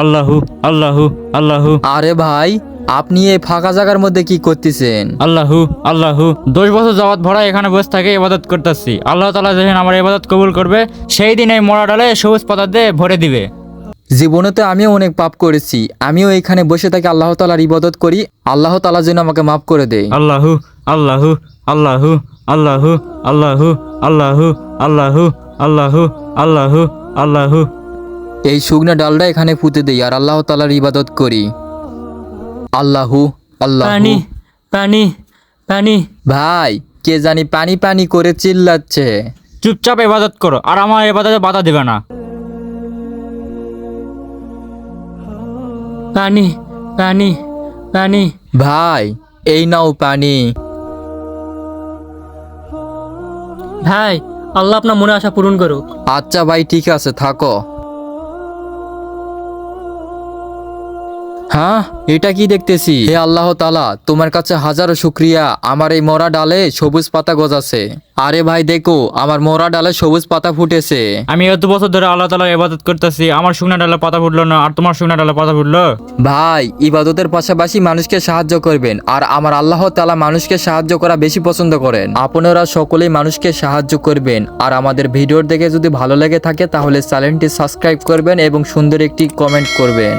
আল্লাহু আল্লাহু আল্লাহু আরে ভাই, আপনি এই ফাঁকা জায়গার মধ্যে কি করতেছেন? আল্লাহু আল্লাহু 10 বছর যাবত ভরা এখানে বসে থেকে ইবাদত করতেছি। আল্লাহ তাআলা যেদিন আমার ইবাদত কবুল করবে সেই দিন এই মোড়া ডালে সবুজ পাতা দিয়ে ভরে দিবে। জীবনে তো আমিও অনেক পাপ করেছি, আমিও এখানে বসে থাকি আল্লাহ তাআলার ইবাদত করি। আল্লাহ তাআলা যেন আমাকে মাফ করে দেয়। আল্লাহু আল্লাহু আল্লাহু আল্লাহু আল্লাহু আল্লাহু আল্লাহু আল্লাহু আল্লাহু আল্লাহু। এই শুকনো ডালটা এখানে পুঁতে দেই আর আল্লাহ তাআলার ইবাদত করি। আল্লাহু আল্লাহু। পানি পানি পানি। ভাই, কে জানি পানি পানি করে চিল্লাচ্ছে। চুপচাপ ইবাদত করো আর আমার ইবাদতে বাধা দিবে না। পানি পানি পানি। ভাই, এই নাও পানি। ভাই, আল্লাহ আপনার মনে আশা পূরণ করুক। আচ্ছা ভাই, ঠিক আছে, থাকো। হ্যাঁ, এটা কি দেখতেছি? হে আল্লাহ তাআলা, তোমার কাছে হাজারো শুকরিয়া, আমার এই মরা ডালে সবুজ পাতা গজাছে। আরে ভাই দেখো, আমার মরা ডালে সবুজ পাতা ফুটেছে। আমি এত বছর ধরে আল্লাহ তাআলার ইবাদত করতেছি, আমার শুকনা ডালে পাতা ফুটলো না আর তোমার শুকনা ডালে পাতা ফুটলো। ভাই, ইবাদতের পাশাপাশি মানুষকে সাহায্য করবেন, আর আমার আল্লাহ তাআলা মানুষকে সাহায্য করা বেশি পছন্দ করেন। আপনারা সকলেই মানুষকে সাহায্য করবেন, আর আমাদের ভিডিওর দেখে যদি ভালো লেগে থাকে তাহলে চ্যানেলটি সাবস্ক্রাইব করবেন এবং সুন্দর একটি কমেন্ট করবেন।